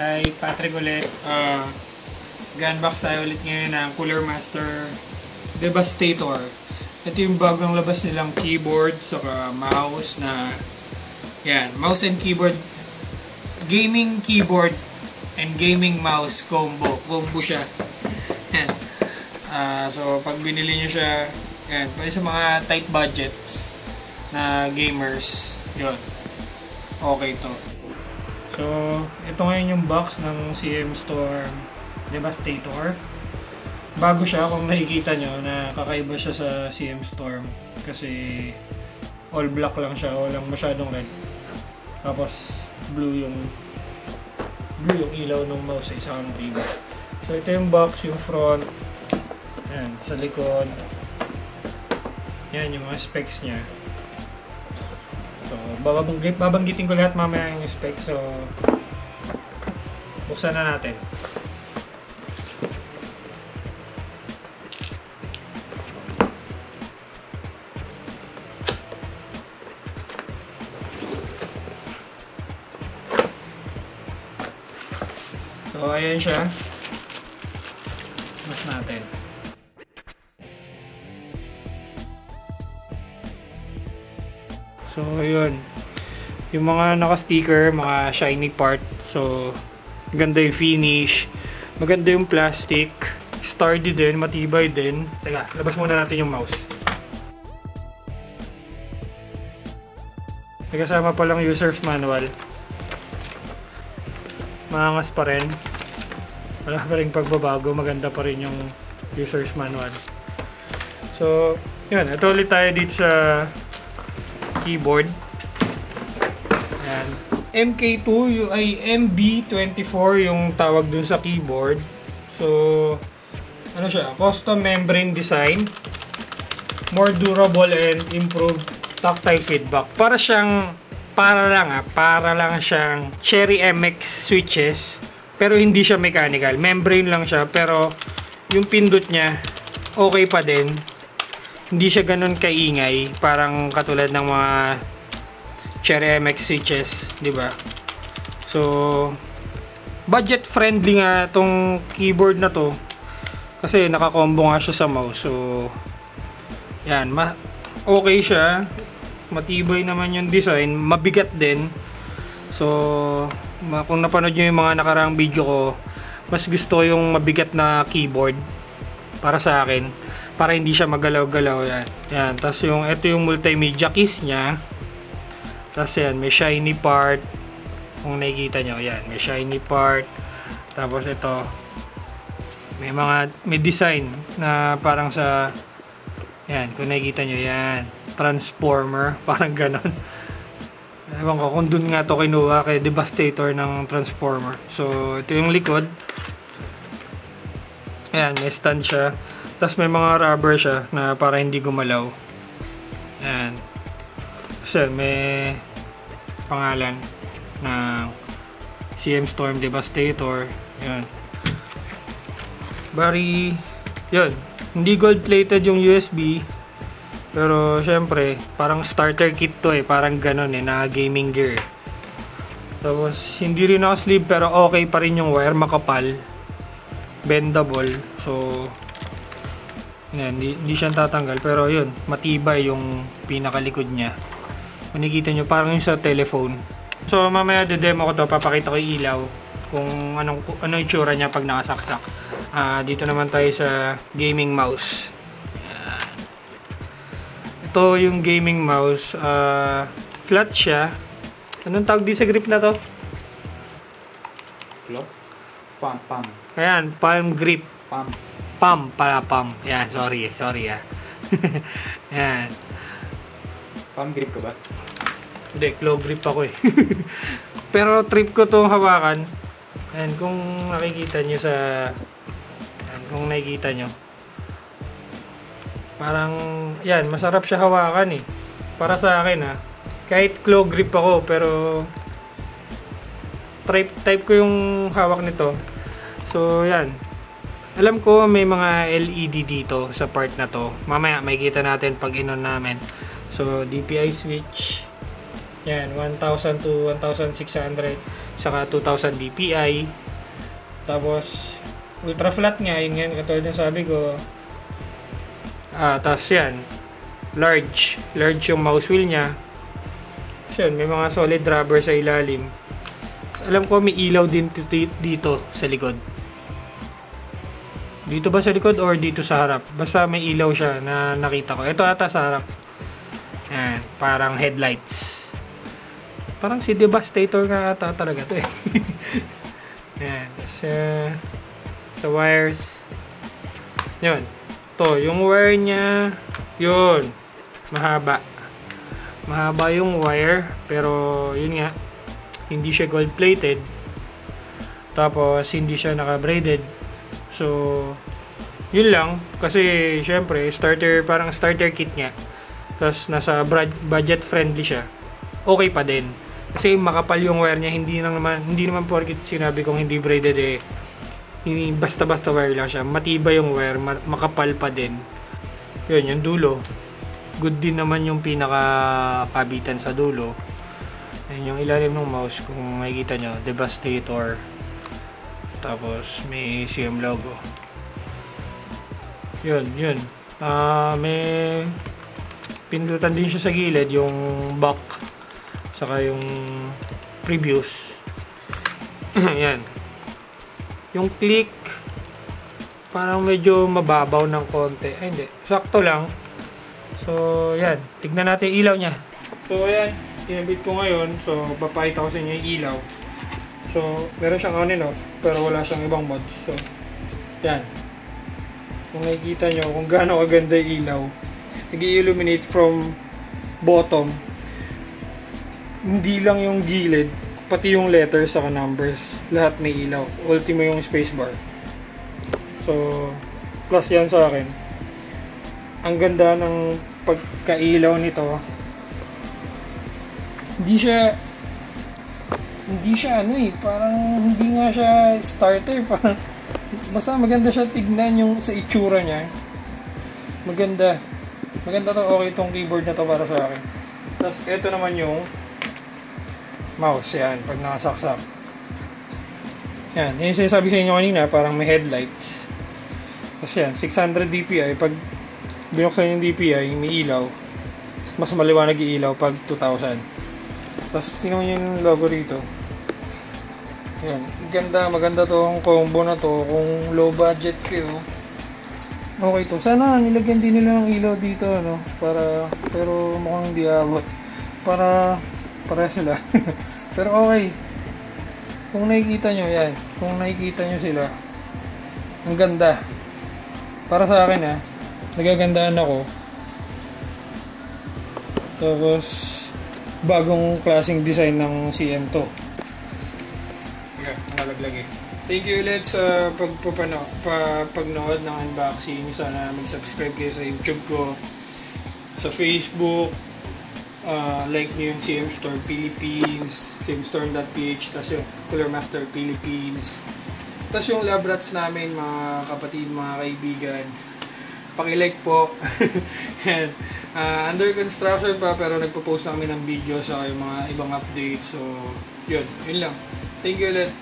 Hi, Patrick ulit. Gunbox tayo ulit ngayon ng Cooler Master Devastator. Ito yung bagong labas nilang keyboard saka mouse na mouse and keyboard, gaming keyboard and gaming mouse combo siya. So pag binili niyo siya, pwede sa mga tight budgets na gamers, okay to. So, ito ngayon yung box ng CM Storm Devastator. Bago siya, kung nakikita nyo, na kakaiba siya sa CM Storm. Kasi all black lang siya, walang masyadong red. Tapos blue yung ilaw ng mouse sa isang keyboard. So, ito yung box, yung front. Yan, sa likod. Yan, yung mga specs niya. So, babanggitin ko lahat mamaya yung specs. So, buksan na natin. So, ayan siya. Buksan natin. So, ayun. Yung mga naka-sticker, mga shiny part. So, maganda yung finish. Maganda yung plastic. Sturdy din, matibay din. Teka, labas muna natin yung mouse. May kasama pa lang user's manual. Maangas pa rin. Wala pa rin pagbabago. Maganda pa rin yung user's manual. So, yun. Ito ulit tayo dito sa keyboard. Ayan. MK2 ay MB24 yung tawag dun sa keyboard. So, ano siya? Custom membrane design. More durable and improved tactile feedback. Para lang siyang Cherry MX switches, pero hindi siya mechanical. Membrane lang siya, pero yung pindot niya okay pa din. Hindi siya ganun kaingay, parang katulad ng mga Cherry MX switches, di ba? So, budget friendly nga tong keyboard na to kasi nakakombo nga siya sa mouse. So, yan, okay siya. Matibay naman yung design, mabigat din. So, kung napanood nyo yung mga nakaraang video ko, mas gusto ko yung mabigat na keyboard para sa akin, para hindi siya magalaw-galaw. Yan. Tapos ito yung multimedia keys niya. Tapos yan, may shiny part. Kung nakikita nyo, yan, may shiny part. Tapos ito, may design na parang sa, yan, kung nakikita nyo, yan, transformer, parang ganon. Ewan ko kung dun nga to kinuha kay Devastator ng transformer. So, ito yung likod. Ayan, may stand siya. Tapos may mga rubber siya na para hindi gumalaw. Ayan. Kasi may pangalan ng CM Storm Devastator. Ayan. Bari, yun. Hindi gold plated yung USB. Pero syempre, parang starter kit to parang ganon na gaming gear. Tapos, hindi rin naka-sleeve pero okay pa rin yung wire, makapal. Bendable. So, hindi siya tatanggal. Pero yun, matibay yung pinakalikod niya. Kung nakikita nyo, parang yung sa telephone. So, mamaya demo ko to, papakita ko yung ilaw. Kung anong itsura niya pag nakasaksak. Dito naman tayo sa gaming mouse. Ito yung gaming mouse. Flat siya. Anong tawag din sa grip na to? Palm. Ayan, palm grip. Palm. Yan, sorry. Yan. Palm grip ka ba? Hindi, claw grip ako Pero trip ko tong hawakan. Ayan, kung nakikita nyo parang, yan, masarap siya hawakan para sa akin kahit claw grip ako, pero type ko yung hawak nito. So, yan. Alam ko may mga LED dito sa part na to. Mamaya makikita natin pag inon namin. So, DPI switch. Yan, 1,000 to 1,600 saka 2,000 DPI. Tapos ultra flat nga, yun yan, katulad ng sabi ko. Tapos yan, large yung mouse wheel niya. So yun, may mga solid rubber sa ilalim. Alam ko may ilaw din dito sa likod. Dito ba sa likod or dito sa harap? Basta may ilaw siya na nakita ko. Ito ata sa harap. Yan, parang headlights. Parang si Devastator nga ata talaga to eh. Yan, sa wires. Yun. To, yung wire niya, yun, mahaba. Mahaba yung wire, pero yun nga, hindi siya gold plated. Tapos hindi siya naka-braided. So yun lang, kasi syempre parang starter kit nga. Tapos nasa budget friendly siya. Okay pa din. Kasi makapal yung wire niya, hindi naman porket sinabi kong hindi braided eh. Hindi basta-basta wire lang siya. Matibay yung wire, makapal pa din. Yun, yung dulo. Good din naman yung pinaka-kabitan sa dulo. Ayun yung ilalim ng mouse, kung makikita nyo, Devastator. Tapos may CM logo. Yun. May pindutan din siya sa gilid, yung back saka yung previews. Yan. Yung click parang medyo mababaw ng konti. Ay hindi, sakto lang. So yan, tignan natin yung ilaw niya. So yan, tinabit ko ngayon. So papakita ko sa inyo yung ilaw. So meron siyang on and off, pero wala siyang ibang mods. So yan, kung nakikita nyo kung gaano kaganda yung ilaw, nag-illuminate from bottom. Hindi lang yung gilid, pati yung letters saka numbers, lahat may ilaw. Ultimo yung spacebar. So plus yan sa akin. Ang ganda ng pagkailaw nito. Hindi siya ano eh, parang hindi nga siya starter, parang basta maganda siya tignan yung sa itsura niya. Maganda to, okay itong keyboard na to para sa akin. Tapos ito naman yung mouse, yan, pag nakasaksak. Yan, yung sinasabi sa inyo kanina, parang may headlights. Tapos yan, 600 DPI, pag binuksan yung DPI, may ilaw. Mas maliwanag yung ilaw pag 2,000. Tapos tingnan nyo yung logo rito. Yan, maganda tong combo na to kung low budget kayo. Okay to. Sana nilagyan din nila ng ilaw dito, ano, pero mukhang hindi abot. Para sila. Pero okay. Kung nakikita nyo yan, kung nakikita nyo sila, ang ganda. Para sa akin nagagandaan ako. Tapos bagong klaseng design ng CM2. Yan, nalaglag eh. Thank you ulit sa pagnood ng unboxing. Sana mag-subscribe kayo sa YouTube ko, sa Facebook. Like nyo yung CM Store Philippines, cmstore.ph, tas yung Cooler Master Philippines, tas yung lab rats namin, mga kapatid, mga kaibigan. Paki-like po. Under construction pa, pero nagpo-post namin ng video sa yung mga ibang updates. So yun lang. Thank you ulit.